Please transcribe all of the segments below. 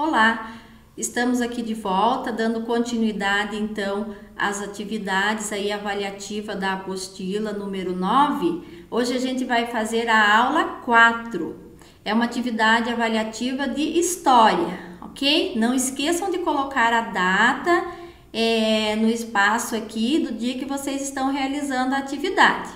Olá, estamos aqui de volta, dando continuidade então às atividades aí avaliativa da apostila número 9. Hoje a gente vai fazer a aula 4. É uma atividade avaliativa de história, ok? Não esqueçam de colocar a data no espaço aqui do dia que vocês estão realizando a atividade.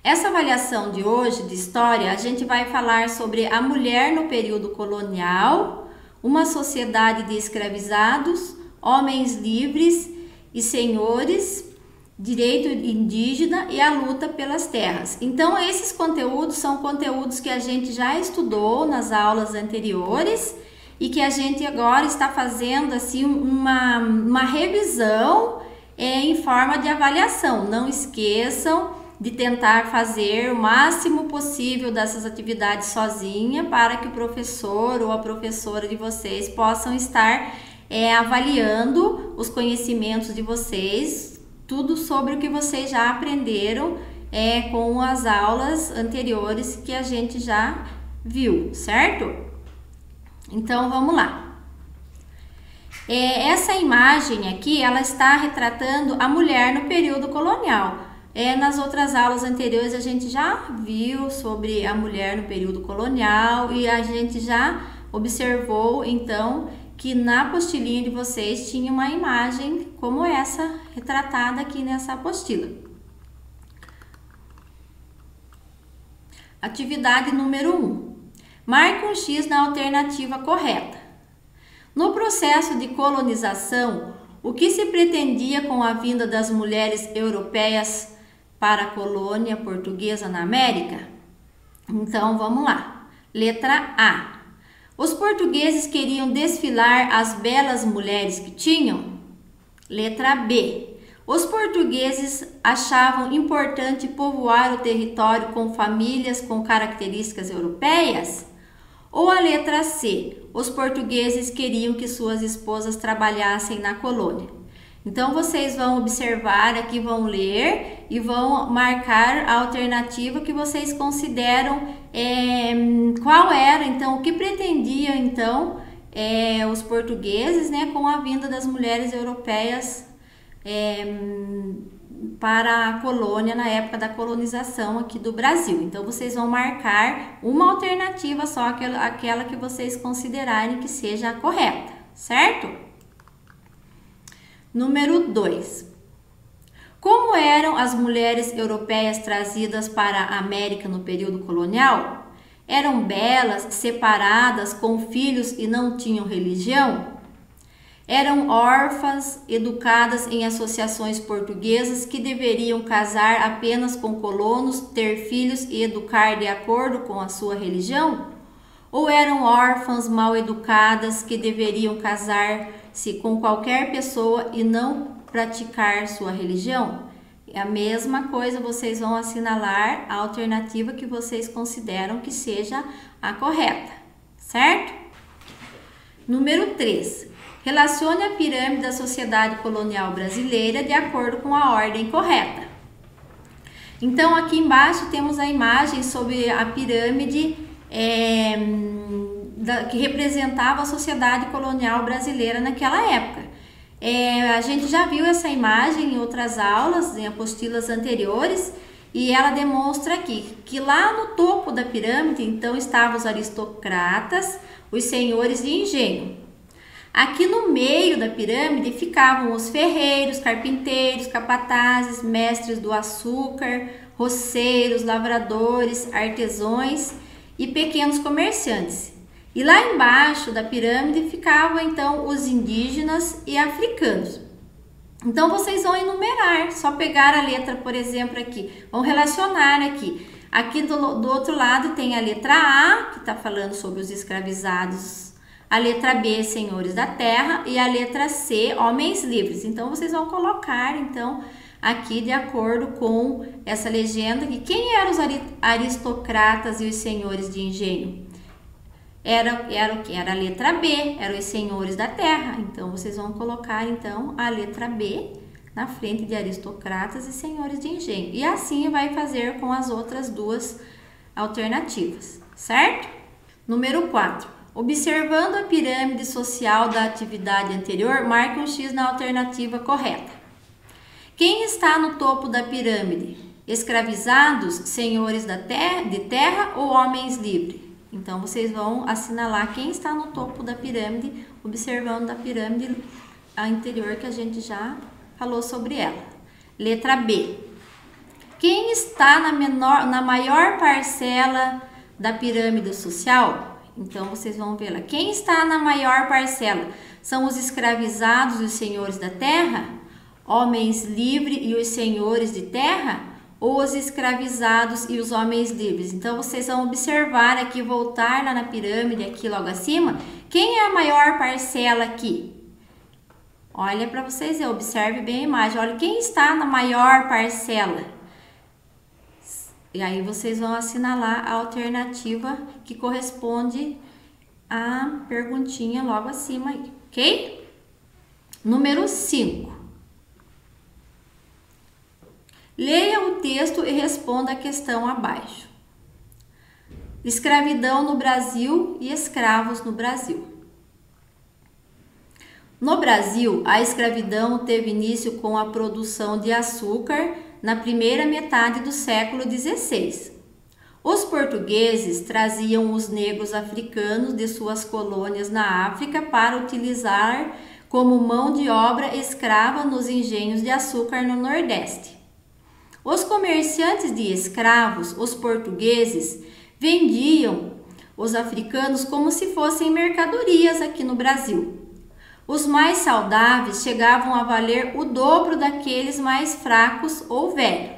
Essa avaliação de hoje de história, a gente vai falar sobre a mulher no período colonial, uma sociedade de escravizados, homens livres e senhores, direito indígena e a luta pelas terras. Então, esses conteúdos são conteúdos que a gente já estudou nas aulas anteriores e que a gente agora está fazendo assim uma revisão em forma de avaliação. Não esqueçam de tentar fazer o máximo possível dessas atividades sozinha para que o professor ou a professora de vocês possam estar avaliando os conhecimentos de vocês, tudo sobre o que vocês já aprenderam com as aulas anteriores que a gente já viu, certo? Então, vamos lá. Essa imagem aqui, ela está retratando a mulher no período colonial. Nas outras aulas anteriores a gente já viu sobre a mulher no período colonial e a gente já observou então que na apostilinha de vocês tinha uma imagem como essa retratada aqui nessa apostila. Atividade número 1. Marque um X na alternativa correta. No processo de colonização, o que se pretendia com a vinda das mulheres europeias para a colônia portuguesa na América? Então, vamos lá. Letra A. Os portugueses queriam desfilar as belas mulheres que tinham? Letra B. Os portugueses achavam importante povoar o território com famílias com características europeias? Ou a letra C. Os portugueses queriam que suas esposas trabalhassem na colônia? Então, vocês vão observar aqui, vão ler e vão marcar a alternativa que vocês consideram qual era, então, o que pretendiam, então, os portugueses, né, com a vinda das mulheres europeias para a colônia na época da colonização aqui do Brasil. Então, vocês vão marcar uma alternativa só, aquela que vocês considerarem que seja a correta, certo? Número 2. Como eram as mulheres europeias trazidas para a América no período colonial? Eram belas, separadas, com filhos e não tinham religião? Eram órfãs, educadas em associações portuguesas que deveriam casar apenas com colonos, ter filhos e educar de acordo com a sua religião? Ou eram órfãs mal educadas que deveriam casar-se com qualquer pessoa e não praticar sua religião? É a mesma coisa, vocês vão assinalar a alternativa que vocês consideram que seja a correta, certo? Número 3. Relacione a pirâmide da sociedade colonial brasileira de acordo com a ordem correta. Então, aqui embaixo temos a imagem sobre a pirâmide que representava a sociedade colonial brasileira naquela época. A gente já viu essa imagem em outras aulas, em apostilas anteriores, e ela demonstra aqui que lá no topo da pirâmide, então, estavam os aristocratas, os senhores de engenho. Aqui no meio da pirâmide ficavam os ferreiros, carpinteiros, capatazes, mestres do açúcar, roceiros, lavradores, artesãos e pequenos comerciantes. E lá embaixo da pirâmide ficavam então os indígenas e africanos. Então vocês vão enumerar, só pegar a letra, por exemplo, aqui, vão relacionar aqui. Aqui do outro lado tem a letra A, que está falando sobre os escravizados, a letra B, senhores da terra, e a letra C, homens livres. Então vocês vão colocar então aqui de acordo com essa legenda que quem eram os aristocratas e os senhores de engenho? Era o que? Era a letra B, eram os senhores da terra. Então, vocês vão colocar, então, a letra B na frente de aristocratas e senhores de engenho. E assim vai fazer com as outras duas alternativas, certo? Número 4. Observando a pirâmide social da atividade anterior, marque um X na alternativa correta. Quem está no topo da pirâmide? Escravizados, senhores de terra ou homens livres? Então, vocês vão assinalar quem está no topo da pirâmide, observando a pirâmide anterior que a gente já falou sobre ela. Letra B. Quem está na maior parcela da pirâmide social? Então, vocês vão ver lá. Quem está na maior parcela? São os escravizados e os senhores da terra? Homens livres e os senhores de terra? Ou os escravizados e os homens livres? Então, vocês vão observar aqui, voltar lá na pirâmide, aqui logo acima. Quem é a maior parcela aqui? Olha para vocês verem, observe bem a imagem. Olha, quem está na maior parcela? E aí vocês vão assinalar a alternativa que corresponde à perguntinha logo acima aí, ok? Número 5. Leia o texto e responda a questão abaixo. Escravidão no Brasil e escravos no Brasil. No Brasil, a escravidão teve início com a produção de açúcar na primeira metade do século XVI. Os portugueses traziam os negros africanos de suas colônias na África para utilizar como mão de obra escrava nos engenhos de açúcar no Nordeste. Os comerciantes de escravos, os portugueses, vendiam os africanos como se fossem mercadorias aqui no Brasil. Os mais saudáveis chegavam a valer o dobro daqueles mais fracos ou velhos.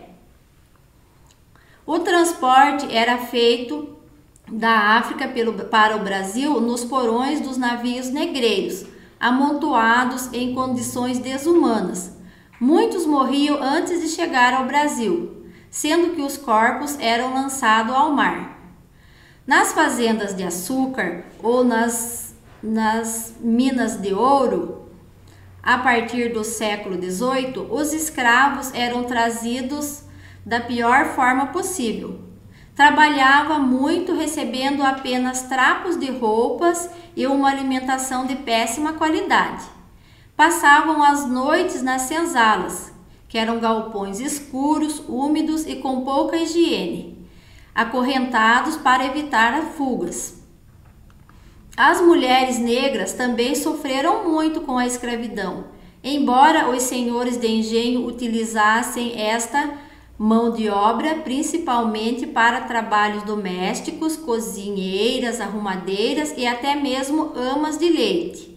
O transporte era feito da África para o Brasil nos porões dos navios negreiros, amontoados em condições desumanas. Muitos morriam antes de chegar ao Brasil, sendo que os corpos eram lançados ao mar. Nas fazendas de açúcar ou nas minas de ouro, a partir do século XVIII, os escravos eram trazidos da pior forma possível. Trabalhava muito, recebendo apenas trapos de roupas e uma alimentação de péssima qualidade. Passavam as noites nas senzalas, que eram galpões escuros, úmidos e com pouca higiene, acorrentados para evitar as fugas. As mulheres negras também sofreram muito com a escravidão, embora os senhores de engenho utilizassem esta mão de obra principalmente para trabalhos domésticos, cozinheiras, arrumadeiras e até mesmo amas de leite.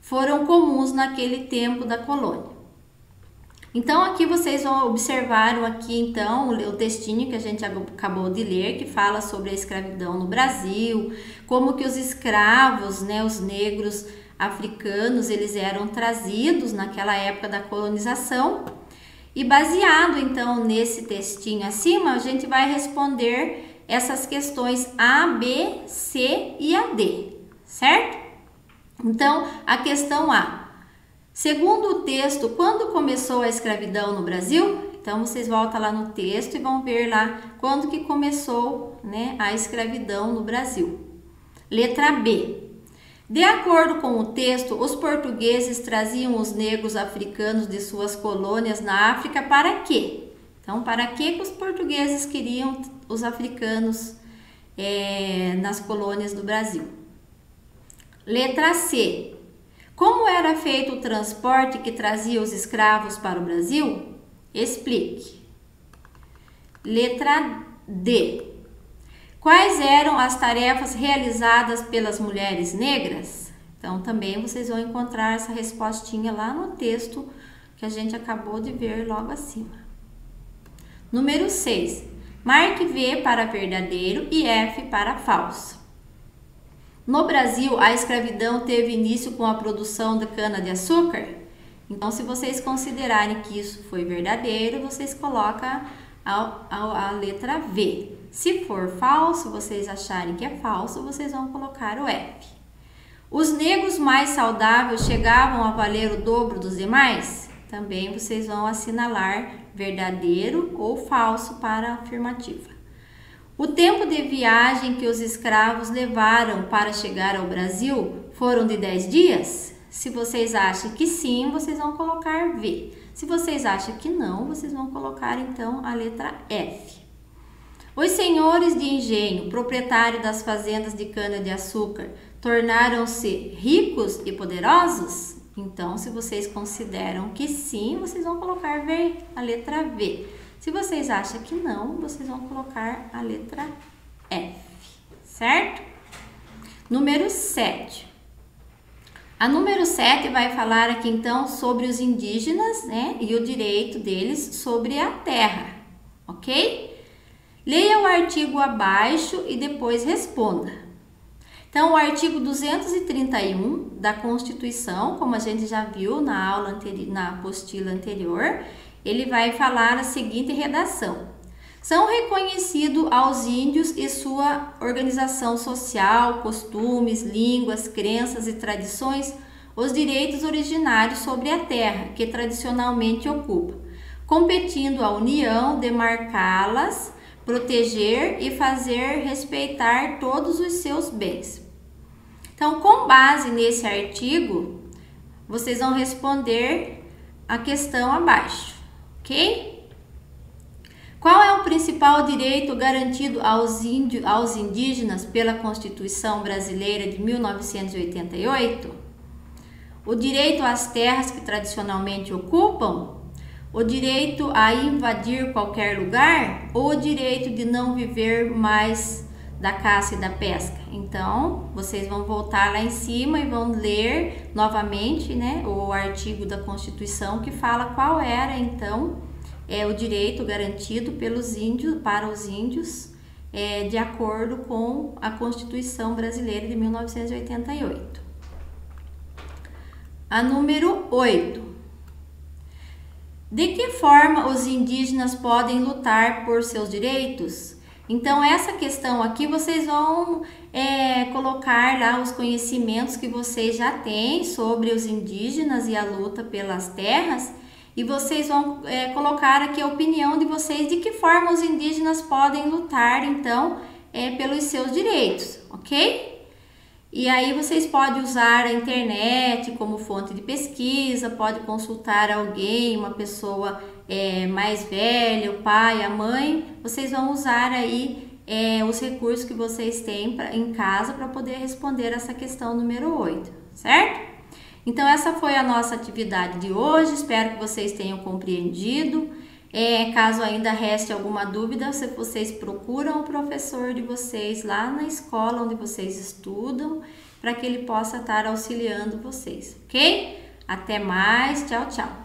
Foram comuns naquele tempo da colônia. Então, aqui vocês vão observar aqui então o textinho que a gente acabou de ler, que fala sobre a escravidão no Brasil, como que os escravos, né, os negros africanos, eles eram trazidos naquela época da colonização. E baseado então nesse textinho acima, a gente vai responder essas questões A, B, C e a D, certo? Então, a questão A. Segundo o texto, quando começou a escravidão no Brasil? Então, vocês voltam lá no texto e vão ver lá quando que começou, né, a escravidão no Brasil. Letra B. De acordo com o texto, os portugueses traziam os negros africanos de suas colônias na África para quê? Então, para que os portugueses queriam os africanos nas colônias do Brasil? Letra C. Como era feito o transporte que trazia os escravos para o Brasil? Explique. Letra D. Quais eram as tarefas realizadas pelas mulheres negras? Então, também vocês vão encontrar essa respostinha lá no texto que a gente acabou de ver logo acima. Número 6. Marque V para verdadeiro e F para falso. No Brasil, a escravidão teve início com a produção de cana-de-açúcar? Então, se vocês considerarem que isso foi verdadeiro, vocês colocam a letra V. Se for falso, vocês acharem que é falso, vocês vão colocar o F. Os negros mais saudáveis chegavam a valer o dobro dos demais? Também vocês vão assinalar verdadeiro ou falso para a afirmativa. O tempo de viagem que os escravos levaram para chegar ao Brasil foram de 10 dias? Se vocês acham que sim, vocês vão colocar V. Se vocês acham que não, vocês vão colocar então a letra F. Os senhores de engenho, proprietários das fazendas de cana-de-açúcar, tornaram-se ricos e poderosos? Então, se vocês consideram que sim, vocês vão colocar V, a letra V. Se vocês acham que não, vocês vão colocar a letra F, certo? Número 7. A número 7 vai falar aqui então sobre os indígenas, né, e o direito deles sobre a terra, ok? Leia o artigo abaixo e depois responda. Então, o artigo 231 da Constituição, como a gente já viu na aula na apostila anterior, ele vai falar a seguinte redação: são reconhecidos aos índios e sua organização social, costumes, línguas, crenças e tradições os direitos originários sobre a terra que tradicionalmente ocupa, competindo à União demarcá-las, proteger e fazer respeitar todos os seus bens. Então, com base nesse artigo, vocês vão responder a questão abaixo, ok? Qual é o principal direito garantido aos indígenas pela Constituição Brasileira de 1988? O direito às terras que tradicionalmente ocupam? O direito a invadir qualquer lugar? Ou o direito de não viver mais da caça e da pesca? Então, vocês vão voltar lá em cima e vão ler novamente, né, o artigo da Constituição que fala qual era, então, o direito garantido pelos índios, para os índios, de acordo com a Constituição Brasileira de 1988. A número 8. De que forma os indígenas podem lutar por seus direitos? Então, essa questão aqui vocês vão colocar lá os conhecimentos que vocês já têm sobre os indígenas e a luta pelas terras, e vocês vão colocar aqui a opinião de vocês de que forma os indígenas podem lutar, então, pelos seus direitos, ok? E aí vocês podem usar a internet como fonte de pesquisa, pode consultar alguém, uma pessoa mais velha, o pai, a mãe. Vocês vão usar aí os recursos que vocês têm em casa para poder responder essa questão número 8, certo? Então, essa foi a nossa atividade de hoje, espero que vocês tenham compreendido. Caso ainda reste alguma dúvida, vocês procuram o professor de vocês lá na escola onde vocês estudam, para que ele possa estar auxiliando vocês, ok? Até mais, tchau, tchau!